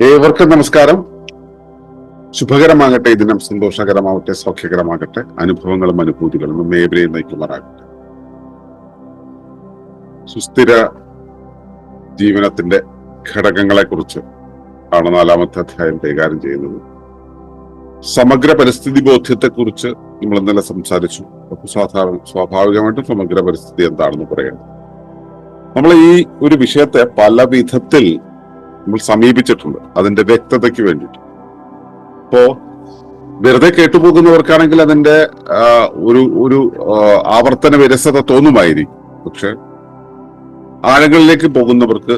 ഏവർക്കും നമസ്കാരം. ശുഭകരമാകട്ടെ, ദിനം സന്തോഷകരമാവട്ടെ, സൗഖ്യകരമാകട്ടെ, അനുഭവങ്ങളും അനുഭൂതികളും ഏവരെയും നയിക്കുമാറാകട്ടെ. സുസ്ഥിര ജീവനത്തിന്റെ ഘടകങ്ങളെ കുറിച്ച് ആണ് 4-ാമത്തെ അധ്യായം കൈകാര്യം ചെയ്യുന്നത്. സമഗ്ര പരിസ്ഥിതി ബോധ്യത്തെ കുറിച്ച് നമ്മൾ ഇന്നലെ സംസാരിച്ചു. അപ്പൊ സ്വാഭാവികമായിട്ടും സമഗ്ര പരിസ്ഥിതി എന്താണെന്ന് പറയണം. നമ്മൾ ഈ ഒരു വിഷയത്തെ പല വിധത്തിൽ നമ്മൾ സമീപിച്ചിട്ടുണ്ട്, അതിന്റെ വ്യക്തതയ്ക്ക് വേണ്ടിയിട്ട്. ഇപ്പോ വെറുതെ കേട്ടുപോകുന്നവർക്കാണെങ്കിൽ അതിന്റെ ഒരു ആവർത്തന വിരസത തോന്നുമായിരിക്കും. പക്ഷെ ആഴങ്ങളിലേക്ക് പോകുന്നവർക്ക്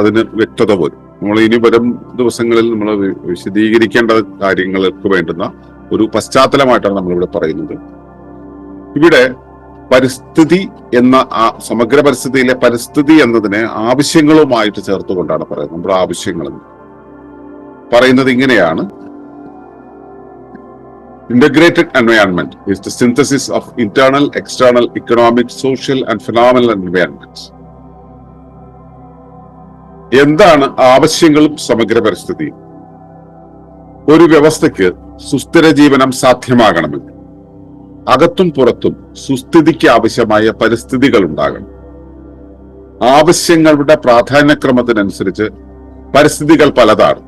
അതിന് വ്യക്തത വരും. നമ്മൾ ഇനി വരും ദിവസങ്ങളിൽ നമ്മൾ വിശദീകരിക്കേണ്ട കാര്യങ്ങൾക്ക് വേണ്ടുന്ന ഒരു പശ്ചാത്തലമായിട്ടാണ് നമ്മളിവിടെ പറയുന്നത്. ഇവിടെ പരിസ്ഥിതി എന്ന സമഗ്ര പരിസ്ഥിതിയിലെ പരിസ്ഥിതി എന്നതിനെ ആവശ്യങ്ങളുമായിട്ട് ചേർത്തുകൊണ്ടാണ് പറയുന്നത്. നമ്മുടെ ആവശ്യങ്ങൾ പറയുന്നത് ഇങ്ങനെയാണ്: integrated environment is the synthesis of internal, external, economic, social and phenomenal environments. എന്താണ് ആവശ്യങ്ങളും സമഗ്ര പരിസ്ഥിതിയും? ഒരു വ്യവസ്ഥയ്ക്ക് സുസ്ഥിര ജീവനം സാധ്യമാകണമെങ്കിൽ അകത്തും പുറത്തും സുസ്ഥിതിക്ക് ആവശ്യമായ പരിസ്ഥിതികൾ ഉണ്ടാകണം. ആവശ്യങ്ങളുടെ പ്രാധാന്യക്രമത്തിനനുസരിച്ച് പരിസ്ഥിതികൾ പലതാണ്.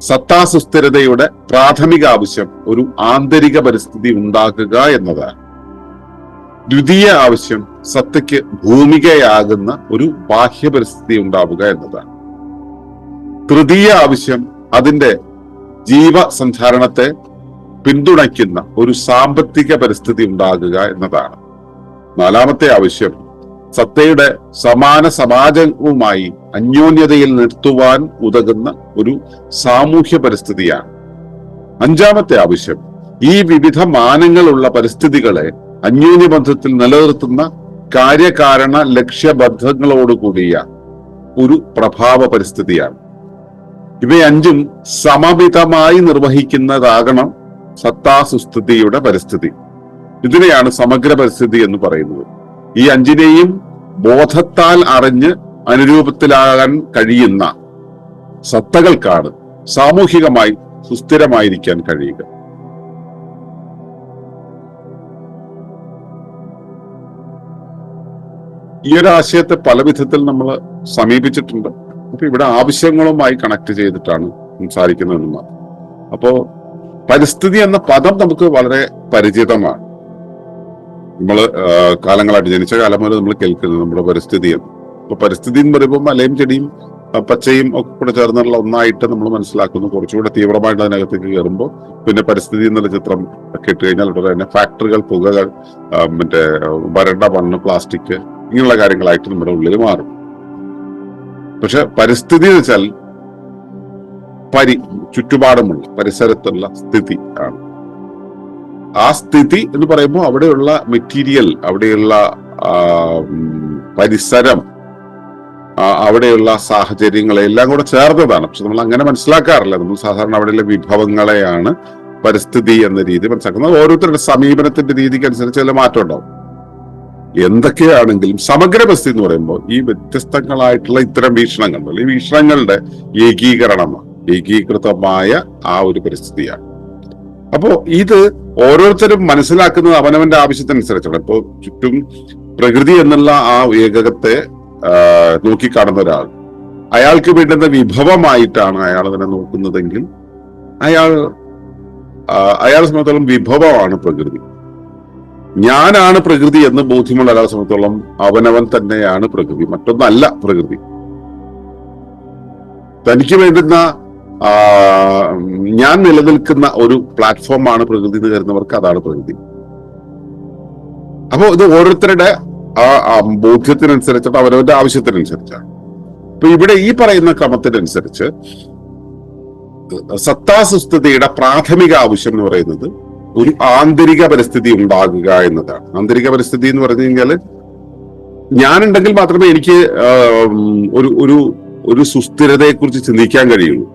സത്താസുസ്ഥിരതയുടെ പ്രാഥമിക ആവശ്യം ഒരു ആന്തരിക പരിസ്ഥിതി ഉണ്ടാക്കുക എന്നതാണ്. ദ്വിതീയ ആവശ്യം സത്തയ്ക്ക് ഭൂമികയാകുന്ന ഒരു ബാഹ്യ പരിസ്ഥിതി ഉണ്ടാവുക എന്നതാണ്. തൃതീയ ആവശ്യം അതിന്റെ ജീവസന്ധാരണത്തെ പിന്തുണയ്ക്കുന്ന ഒരു സാമ്പത്തിക പരിസ്ഥിതി ഉണ്ടാകുക എന്നതാണ്. 4-ാമത്തെ ആവശ്യം സത്തയുടെ സമാന സമാജവുമായി അന്യോന്യതയിൽ നിർത്തുവാൻ ഉതകുന്ന ഒരു സാമൂഹ്യ പരിസ്ഥിതിയാണ്. 5-ാമത്തെ ആവശ്യം ഈ വിവിധ മാനങ്ങളുള്ള പരിസ്ഥിതികളെ അന്യോന്യബന്ധത്തിൽ നിലനിർത്തുന്ന കാര്യകാരണ ലക്ഷ്യബദ്ധങ്ങളോടുകൂടിയ ഒരു പ്രഭാവ പരിസ്ഥിതിയാണ്. ഇവയഞ്ചും സമമിതമായി നിർവഹിക്കുന്നതാകണം സത്താസുസ്ഥിതിയുടെ പരിസ്ഥിതി. ഇതിനെയാണ് സമഗ്ര പരിസ്ഥിതി എന്ന് പറയുന്നത്. ഈ 5നെയും ബോധത്താൽ അറിഞ്ഞ് അനുരൂപത്തിലാകാൻ കഴിയുന്ന സത്തകൾക്കാണ് സാമൂഹികമായി സുസ്ഥിരമായിരിക്കാൻ കഴിയുക. ഈ ഒരു ആശയത്തെ പല വിധത്തിൽ നമ്മൾ സമീപിച്ചിട്ടുണ്ട്. അപ്പൊ ഇവിടെ ആവശ്യങ്ങളുമായി കണക്ട് ചെയ്തിട്ടാണ് സംസാരിക്കുന്നതെന്ന് മാത്രം. അപ്പോ പരിസ്ഥിതി എന്ന പദം നമുക്ക് വളരെ പരിചിതമാണ്. നമ്മൾ കാലങ്ങളായിട്ട്, ജനിച്ച കാലം മുതൽ നമ്മൾ കേൾക്കുന്നത് നമ്മുടെ പരിസ്ഥിതി എന്ന്. അപ്പൊ പരിസ്ഥിതി എന്ന് പറയുമ്പോൾ മലയും ചെടിയും പച്ചയും ഒക്കെ കൂടെ ചേർന്നുള്ള ഒന്നായിട്ട് നമ്മൾ മനസ്സിലാക്കുന്നു. കുറച്ചുകൂടെ തീവ്രമായിട്ട് അതിനകത്തേക്ക് കയറുമ്പോൾ പിന്നെ പരിസ്ഥിതി എന്നുള്ള ചിത്രം ഒക്കെ ഇട്ട് കഴിഞ്ഞാൽ ഉടനെ തന്നെ ഫാക്ടറികൾ, പുകകൾ, മറ്റേ വരണ്ട മണ്ണ്, പ്ലാസ്റ്റിക്, ഇങ്ങനെയുള്ള കാര്യങ്ങളായിട്ട് നമ്മുടെ ഉള്ളിൽ മാറും. പക്ഷെ പരിസ്ഥിതി എന്ന് വെച്ചാൽ ചുറ്റുപാടുമുള്ള പരിസരത്തുള്ള സ്ഥിതി ആണ്. ആ സ്ഥിതി എന്ന് പറയുമ്പോൾ അവിടെയുള്ള മെറ്റീരിയൽ, അവിടെയുള്ള പരിസരം, അവിടെയുള്ള സാഹചര്യങ്ങളെ എല്ലാം കൂടെ ചേർന്നതാണ്. പക്ഷെ നമ്മൾ അങ്ങനെ മനസ്സിലാക്കാറില്ല. നമ്മൾ സാധാരണ അവിടെയുള്ള വിഭവങ്ങളെയാണ് പരിസ്ഥിതി എന്ന രീതി മനസ്സിലാക്കുന്നത്. ഓരോരുത്തരുടെ സമീപനത്തിന്റെ രീതിക്ക് അനുസരിച്ച് ചില മാറ്റം ഉണ്ടാവും. എന്തൊക്കെയാണെങ്കിലും സമഗ്ര പരിസ്ഥിതി എന്ന് പറയുമ്പോൾ ഈ വ്യത്യസ്തങ്ങളായിട്ടുള്ള ഇത്തരം വീക്ഷണങ്ങൾ, ഈ വീക്ഷണങ്ങളുടെ ഏകീകൃതമായ ആ ഒരു പരിസ്ഥിതിയാണ്. അപ്പോ ഇത് ഓരോരുത്തരും മനസ്സിലാക്കുന്നത് അവനവന്റെ ആവശ്യത്തിനനുസരിച്ചാണ്. ഇപ്പോ ചുറ്റും പ്രകൃതി എന്നുള്ള ആ ഏകകത്തെ നോക്കിക്കാണുന്ന ഒരാൾ, അയാൾക്ക് വേണ്ടുന്ന വിഭവമായിട്ടാണ് അയാൾ അതിനെ നോക്കുന്നതെങ്കിൽ അയാളെ സംബന്ധിച്ചോളം വിഭവമാണ് പ്രകൃതി. ഞാനാണ് പ്രകൃതി എന്ന് ബോധ്യമുള്ള ഒരാളെ സംബന്ധിച്ചോളം അവനവൻ തന്നെയാണ് പ്രകൃതി, മറ്റൊന്നല്ല പ്രകൃതി. തനിക്ക് വേണ്ടുന്ന ഞാൻ നിലനിൽക്കുന്ന ഒരു പ്ലാറ്റ്ഫോമാണ് പ്രകൃതി എന്ന് കരുതുന്നവർക്ക് അതാണ് പ്രകൃതി. അപ്പോ ഇത് ഓരോരുത്തരുടെ ബോധ്യത്തിനനുസരിച്ചിട്ട് അവരവരുടെ ആവശ്യത്തിനനുസരിച്ചാണ്. അപ്പൊ ഇവിടെ ഈ പറയുന്ന ക്രമത്തിനനുസരിച്ച് സത്താസുസ്ഥിതിയുടെ പ്രാഥമിക ആവശ്യം എന്ന് പറയുന്നത് ഒരു ആന്തരിക പരിസ്ഥിതി ഉണ്ടാകുക എന്നതാണ്. ആന്തരിക പരിസ്ഥിതി എന്ന് പറഞ്ഞു കഴിഞ്ഞാൽ ഞാനുണ്ടെങ്കിൽ മാത്രമേ എനിക്ക് ഒരു സുസ്ഥിരതയെ കുറിച്ച് ചിന്തിക്കാൻ കഴിയുള്ളൂ.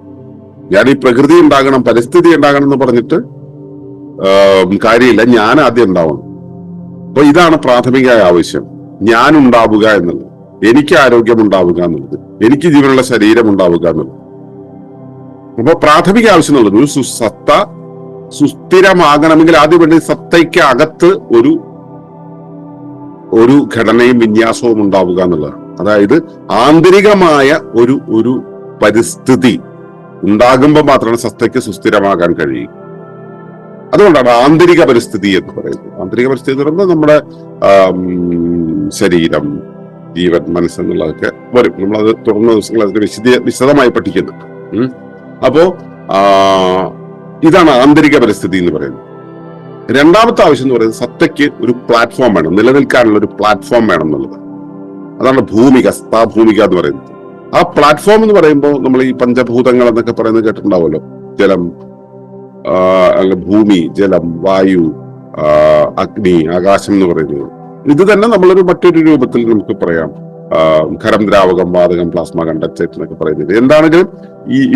ഞാൻ ഈ പ്രകൃതി ഉണ്ടാകണം, പരിസ്ഥിതി ഉണ്ടാകണം എന്ന് പറഞ്ഞിട്ട് കാര്യമില്ല. ഞാൻ ആദ്യം ഉണ്ടാവണം. അപ്പൊ ഇതാണ് പ്രാഥമിക ആവശ്യം, ഞാൻ ഉണ്ടാവുക എന്നുള്ളത്. എനിക്ക് ആരോഗ്യം ഉണ്ടാവുക എന്നുള്ളത്, എനിക്ക് ജീവനുള്ള ശരീരം ഉണ്ടാവുക എന്നുള്ളത്. അപ്പൊ പ്രാഥമിക ആവശ്യം എന്നുള്ളത് ഒരു സത്ത സുസ്ഥിരമാകണമെങ്കിൽ ആദ്യം വേണ്ടി സത്തയ്ക്ക് അകത്ത് ഒരു ഘടനയും വിന്യാസവും ഉണ്ടാവുക എന്നുള്ളതാണ്. അതായത് ആന്തരികമായ ഒരു പരിസ്ഥിതി ഉണ്ടാകുമ്പോൾ മാത്രമാണ് സത്തയ്ക്ക് സുസ്ഥിരമാകാൻ കഴിയും. അതുകൊണ്ടാണ് ആന്തരിക പരിസ്ഥിതി എന്ന് പറയുന്നത്. ആന്തരിക പരിസ്ഥിതി എന്ന് പറയുമ്പോൾ നമ്മുടെ ശരീരം, ജീവൻ, മനസ്സെന്നുള്ളതൊക്കെ വരും. നമ്മളത് തുടർന്ന ദിവസങ്ങൾ അതിന് വിശദമായി പഠിക്കുന്നുണ്ട്. അപ്പോ ഇതാണ് ആന്തരിക പരിസ്ഥിതി എന്ന് പറയുന്നത്. രണ്ടാമത്തെ ആവശ്യം എന്ന് പറയുന്നത് സത്തയ്ക്ക് ഒരു പ്ലാറ്റ്ഫോം വേണം, നിലനിൽക്കാനുള്ള ഒരു പ്ലാറ്റ്ഫോം വേണം എന്നുള്ളത്. അതാണ് ഭൂമിക, സത്താഭൂമിക എന്ന് പറയുന്നത്. ആ പ്ലാറ്റ്ഫോം എന്ന് പറയുമ്പോൾ നമ്മൾ ഈ പഞ്ചഭൂതങ്ങൾ എന്നൊക്കെ പറയുന്നത് കേട്ടിട്ടുണ്ടാവുമല്ലോ. ജലം, ഭൂമി, ജലം, വായു, അഗ്നി, ആകാശം എന്ന് പറയുന്നത്. ഇത് തന്നെ നമ്മളൊരു മറ്റൊരു രൂപത്തിൽ നമുക്ക് പറയാം. ഖരം, ദ്രാവകം, വാതകം, പ്ലാസ്മ, കണ്ടൻസേറ്റ് എന്നൊക്കെ പറയുന്നത്. എന്താണെങ്കിലും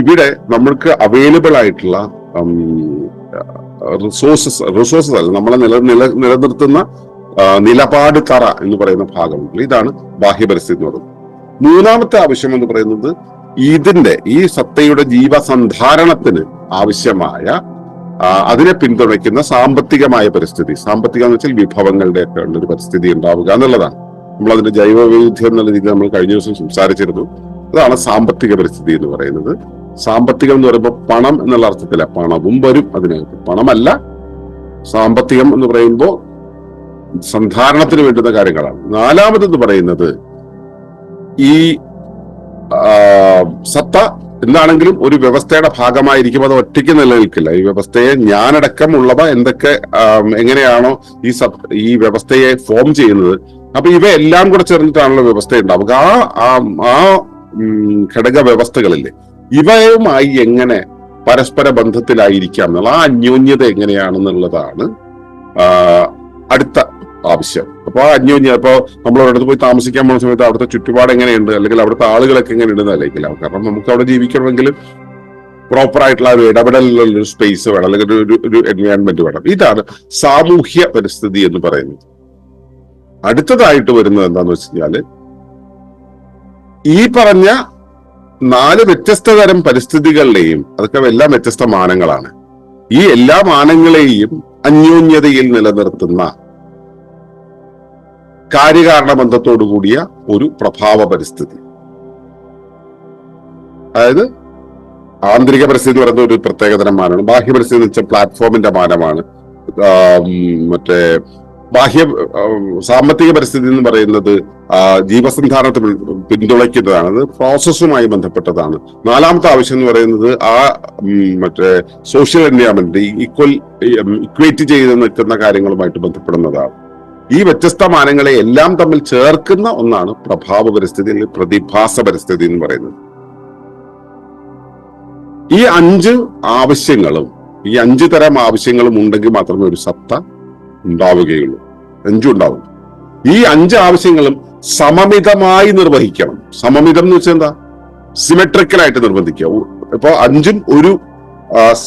ഇവിടെ നമ്മൾക്ക് അവൈലബിൾ ആയിട്ടുള്ള റിസോഴ്സസ് അല്ല, നമ്മളെ നിലനിർത്തുന്ന നിലപാട് തറ എന്ന് പറയുന്ന ഭാഗമുണ്ട്. ഇതാണ് ബാഹ്യപരിസ്ഥിതി എന്ന് പറയുന്നത്. മൂന്നാമത്തെ ആവശ്യം എന്ന് പറയുന്നത് ഈ സത്തയുടെ ജീവസന്ധാരണത്തിന് ആവശ്യമായ അതിനെ പിന്തുണയ്ക്കുന്ന സാമ്പത്തികമായ പരിസ്ഥിതി. സാമ്പത്തികം എന്ന് വെച്ചാൽ വിഭവങ്ങളുടെ ഒക്കെ ഉള്ള ഒരു പരിസ്ഥിതി ഉണ്ടാവുക എന്നുള്ളതാണ്. നമ്മൾ അതിന്റെ ജൈവ വൈവിധ്യം എന്നുള്ള രീതിയിൽ നമ്മൾ കഴിഞ്ഞ ദിവസം സംസാരിച്ചിരുന്നു. അതാണ് സാമ്പത്തിക പരിസ്ഥിതി എന്ന് പറയുന്നത്. സാമ്പത്തികം എന്ന് പറയുമ്പോൾ പണം എന്നുള്ള അർത്ഥത്തില, പണവും വരും അതിനകത്ത്. പണമല്ല, സാമ്പത്തികം എന്ന് പറയുമ്പോൾ സന്ധാരണത്തിന് വേണ്ടുന്ന കാര്യങ്ങളാണ്. നാലാമതെന്ന് പറയുന്നത് ഈ സത്ത എന്താണെങ്കിലും ഒരു വ്യവസ്ഥയുടെ ഭാഗമായിരിക്കും, അത് ഒറ്റയ്ക്ക് നിലനിൽക്കില്ല. ഈ വ്യവസ്ഥയെ ഞാനടക്കമുള്ളവ എങ്ങനെയാണോ ഈ വ്യവസ്ഥയെ ഫോം ചെയ്യുന്നത്, അപ്പൊ ഇവയെല്ലാം കൂടെ ചേർന്നിട്ടാണല്ലോ വ്യവസ്ഥ ഉണ്ടാവുക. ആ ഘടക വ്യവസ്ഥകളില്ലേ, ഇവയുമായി എങ്ങനെ പരസ്പര ബന്ധത്തിലായിരിക്കാം എന്നുള്ള ആ അന്യോന്യത എങ്ങനെയാണെന്നുള്ളതാണ് അടുത്ത ആവശ്യം. അപ്പൊ ആ അന്യോന്യ, ഇപ്പൊ നമ്മൾ ഒരിടത്ത് പോയി താമസിക്കാൻ പോകുന്ന സമയത്ത് അവിടുത്തെ ചുറ്റുപാട് എങ്ങനെയുണ്ട്, അല്ലെങ്കിൽ അവിടുത്തെ ആളുകളൊക്കെ എങ്ങനെയുണ്ടെന്ന് അറിയിക്കില്ല. കാരണം നമുക്ക് അവിടെ ജീവിക്കണമെങ്കിൽ പ്രോപ്പർ ആയിട്ടുള്ള ഒരു ഇടപെടലുള്ള ഒരു സ്പേസ് വേണം, അല്ലെങ്കിൽ ഒരു എൻവയോൺമെന്റ് വേണം. ഇതാണ് സാമൂഹ്യ പരിസ്ഥിതി എന്ന് പറയുന്നത്. അടുത്തതായിട്ട് വരുന്നത് എന്താന്ന് വെച്ച് കഴിഞ്ഞാല് ഈ പറഞ്ഞ 4 വ്യത്യസ്ത തരം പരിസ്ഥിതികളിലെയും, അതൊക്കെ എല്ലാം വ്യത്യസ്ത മാനങ്ങളാണ്. ഈ എല്ലാ മാനങ്ങളെയും അന്യോന്യതയിൽ നിലനിർത്തുന്ന കാര്യകാരണ ബന്ധത്തോടു കൂടിയ ഒരു പ്രഭാവ പരിസ്ഥിതി. അതായത് ആന്തരിക പരിസ്ഥിതി എന്ന് പറയുന്ന ഒരു പ്രത്യേകതരം മാനമാണ്. ബാഹ്യ പരിസ്ഥിതി എന്ന് വെച്ചാൽ പ്ലാറ്റ്ഫോമിന്റെ മാനമാണ്. മറ്റേ സാമ്പത്തിക പരിസ്ഥിതി എന്ന് പറയുന്നത് ജീവസന്ധാരണത്തെ പിന്തുണയ്ക്കുന്നതാണ്, അത് പ്രോസസ്സുമായി ബന്ധപ്പെട്ടതാണ്. നാലാമത്തെ ആവശ്യം എന്ന് പറയുന്നത് മറ്റേ സോഷ്യൽ എൻവയോൺമെന്റ്, ഇക്വേറ്റ് ചെയ്ത് നിൽക്കുന്ന കാര്യങ്ങളുമായിട്ട് ബന്ധപ്പെടുന്നതാണ്. ഈ വ്യത്യസ്ത മാനങ്ങളെ എല്ലാം തമ്മിൽ ചേർക്കുന്ന ഒന്നാണ് പ്രഭാവ പരിസ്ഥിതി അല്ലെങ്കിൽ പ്രതിഭാസ പരിസ്ഥിതി എന്ന് പറയുന്നത്. ഈ 5 ആവശ്യങ്ങളും, ഈ 5 തരം ആവശ്യങ്ങളും ഉണ്ടെങ്കിൽ മാത്രമേ ഒരു സത്ത ഉണ്ടാവുകയുള്ളൂ. 5 ഉണ്ടാവും. ഈ 5 ആവശ്യങ്ങളും സമമിതമായി നിർവഹിക്കണം. സമമിതം എന്ന് വെച്ചാൽ എന്താ? സിമെട്രിക്കലായിട്ട് നിർബന്ധിക്കുക. ഇപ്പൊ 5ഉം ഒരു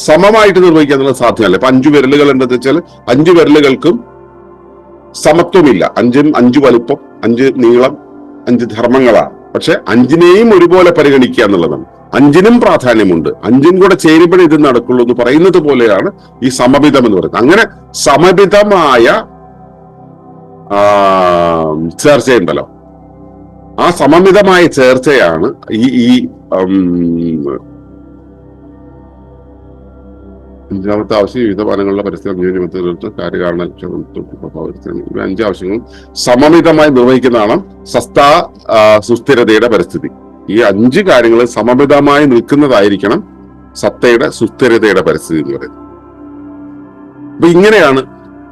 സമമായിട്ട് നിർവഹിക്കുക എന്നുള്ളത് സാധ്യമല്ല. ഇപ്പൊ 5 വിരലുകൾ ഉണ്ടെന്ന് വെച്ചാൽ 5 വിരലുകൾക്കും സമത്വമില്ല. 5ഉം 5 വലിപ്പം, 5 നീളം, 5 ധർമ്മങ്ങളാണ്. പക്ഷെ 5നെയും ഒരുപോലെ പരിഗണിക്കുക എന്നുള്ളതാണ്. 5നും പ്രാധാന്യമുണ്ട്. 5ഉം കൂടെ ചേരുമ്പോഴേ ഇത് നടക്കുള്ളൂ എന്ന് പറയുന്നത് പോലെയാണ് ഈ സമമിതം എന്ന് പറയുന്നത്. അങ്ങനെ സമമിതമായ ചേർച്ചയുണ്ടല്ലോ, ആ സമമിതമായ ചേർച്ചയാണ് ഈ അഞ്ചാമത്തെ ആവശ്യം വിവിധ മാനങ്ങളുടെ പരിസ്ഥിതി അന്യോന്യമത്തിൽ കാര്യകാരണ ഇവ 5 ആവശ്യങ്ങളും സമമിതമായി നിർവഹിക്കുന്നതാണ് സുസ്ഥിരതയുടെ പരിസ്ഥിതി. ഈ 5 കാര്യങ്ങൾ സമമിതമായി നിൽക്കുന്നതായിരിക്കണം സത്തയുടെ സുസ്ഥിരതയുടെ പരിസ്ഥിതി എന്ന് പറയുന്നത്. അപ്പൊ ഇങ്ങനെയാണ്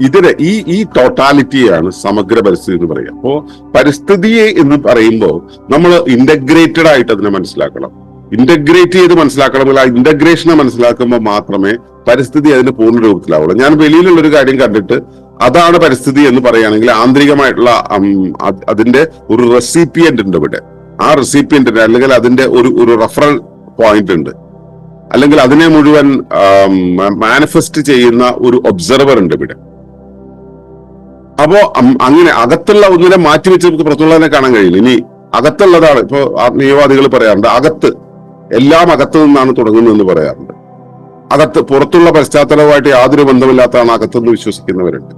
ഇതിന് ഈ ടോട്ടാലിറ്റിയാണ് സമഗ്ര പരിസ്ഥിതി എന്ന് പറയുക. അപ്പോ പരിസ്ഥിതിയെ എന്ന് പറയുമ്പോൾ നമ്മൾ ഇന്റഗ്രേറ്റഡ് ആയിട്ട് അതിനെ മനസ്സിലാക്കണം. ഇന്റഗ്രേറ്റ് ചെയ്ത് മനസ്സിലാക്കണമെങ്കിൽ ആ ഇന്റഗ്രേഷനെ മനസ്സിലാക്കുമ്പോൾ മാത്രമേ പരിസ്ഥിതി അതിന്റെ പൂർണ്ണ രൂപത്തിലാവുള്ളൂ. ഞാൻ വെളിയിലുള്ള ഒരു കാര്യം കണ്ടിട്ട് അതാണ് പരിസ്ഥിതി എന്ന് പറയുകയാണെങ്കിൽ ആന്തരികമായിട്ടുള്ള അതിന്റെ ഒരു റെസിപ്പിയന്റ് ഉണ്ട് ഇവിടെ. ആ റെസിപ്പിയന്റിന് അല്ലെങ്കിൽ അതിന്റെ ഒരു റെഫറൽ പോയിന്റ് ഉണ്ട്, അല്ലെങ്കിൽ അതിനെ മുഴുവൻ മാനിഫെസ്റ്റ് ചെയ്യുന്ന ഒരു ഒബ്സർവർ ഉണ്ട് ഇവിടെ. അപ്പോ അങ്ങനെ അകത്തുള്ള ഒന്നിനെ മാറ്റിവെച്ച് നമുക്ക് പുറത്തുള്ളതിനെ കാണാൻ കഴിയില്ല. ഇനി അകത്തുള്ളതാണ്. ഇപ്പോ ആത്മീയവാദികൾ പറയാറുണ്ട്, അകത്ത് എല്ലാം അകത്ത് നിന്നാണ് തുടങ്ങുന്നതെന്ന് പറയാറുണ്ട്. അകത്ത് പുറത്തുള്ള പശ്ചാത്തലവുമായിട്ട് യാതൊരു ബന്ധമില്ലാത്തതാണ് അകത്തെന്ന് വിശ്വസിക്കുന്നവരുണ്ട്.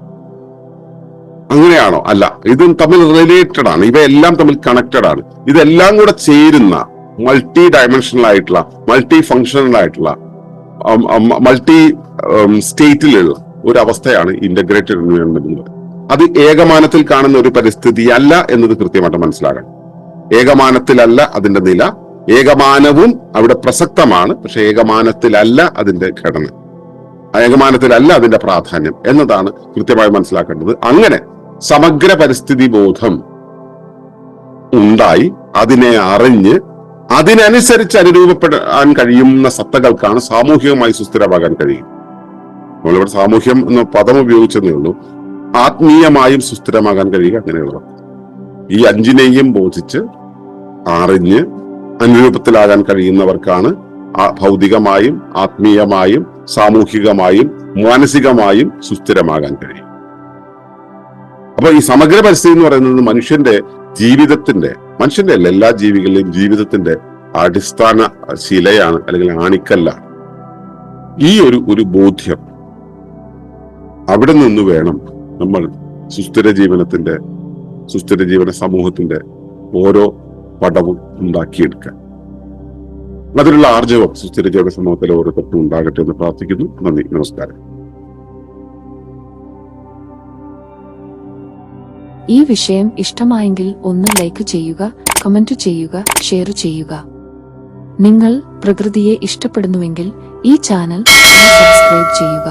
അങ്ങനെയാണോ? അല്ല, ഇതും തമ്മിൽ റിലേറ്റഡ് ആണ്. ഇവയെല്ലാം തമ്മിൽ കണക്റ്റഡ് ആണ്. ഇതെല്ലാം കൂടെ ചേരുന്ന മൾട്ടി ഡയമെൻഷണൽ ആയിട്ടുള്ള, മൾട്ടി ഫങ്ഷണൽ ആയിട്ടുള്ള, മൾട്ടി സ്റ്റേറ്റിലുള്ള ഒരു അവസ്ഥയാണ് ഇന്റഗ്രേറ്റഡ് എൻവയോൺമെന്റ്. അത് ഏകമാനത്തിൽ കാണുന്ന ഒരു പരിസ്ഥിതി അല്ല എന്നത് കൃത്യമായിട്ട് മനസ്സിലാക്കണം. ഏകമാനത്തിലല്ല അതിന്റെ നില. ഏകമാനവും അവിടെ പ്രസക്തമാണ്, പക്ഷെ ഏകമാനത്തിലല്ല അതിന്റെ ഘടന, ഏകമാനത്തിലല്ല അതിന്റെ പ്രാധാന്യം എന്നതാണ് കൃത്യമായി മനസ്സിലാക്കേണ്ടത്. അങ്ങനെ സമഗ്ര പരിസ്ഥിതി ബോധം ഉണ്ടായി അതിനെ അറിഞ്ഞ് അതിനനുസരിച്ച് അനുരൂപപ്പെടാൻ കഴിയുന്ന സത്തകൾക്കാണ് സാമൂഹികമായി സുസ്ഥിരമാകാൻ കഴിയും. നമ്മളിവിടെ സാമൂഹ്യം എന്ന പദം ഉപയോഗിച്ചതേ ഉള്ളൂ. ആത്മീയമായും സുസ്ഥിരമാകാൻ കഴിയുക അങ്ങനെയുള്ളവർ ഈ അഞ്ചിനെയും ബോധിച്ച് അറിഞ്ഞ് അനുരൂപത്തിലാകാൻ കഴിയുന്നവർക്കാണ് ഭൗതികമായും ആത്മീയമായും സാമൂഹികമായും മാനസികമായും സുസ്ഥിരമാകാൻ കഴിയും. അപ്പൊ ഈ സമഗ്ര പരിസ്ഥിതി എന്ന് പറയുന്നത് മനുഷ്യന്റെ ജീവിതത്തിന്റെ, മനുഷ്യന്റെ അല്ല, എല്ലാ ജീവികളുടെയും ജീവിതത്തിന്റെ അടിസ്ഥാന ശിലയാണ്, അല്ലെങ്കിൽ ആണിക്കല്ലാണ്. ഈ ഒരു ബോധ്യം അവിടെ നിന്ന് വേണം നമ്മൾ സുസ്ഥിര ജീവന സമൂഹത്തിന്റെ ഓരോ പടവും ഉണ്ടാക്കിയെടുക്കാൻ. അതിനുള്ള ആർജവം സുസ്ഥിര ജീവന സമൂഹത്തിലെ ഓരോരുത്തർക്കും ഉണ്ടാകട്ടെ എന്ന് പ്രാർത്ഥിക്കുന്നു. നന്ദി, നമസ്കാരം. ഈ വിഷയം ഇഷ്ടമായെങ്കിൽ ഒന്ന് ലൈക്ക് ചെയ്യുക, കമന്റ് ചെയ്യുക, ഷെയർ ചെയ്യുക. നിങ്ങൾ പ്രകൃതിയെ ഇഷ്ടപ്പെടുന്നുവെങ്കിൽ ഈ ചാനൽ സബ്സ്ക്രൈബ് ചെയ്യുക.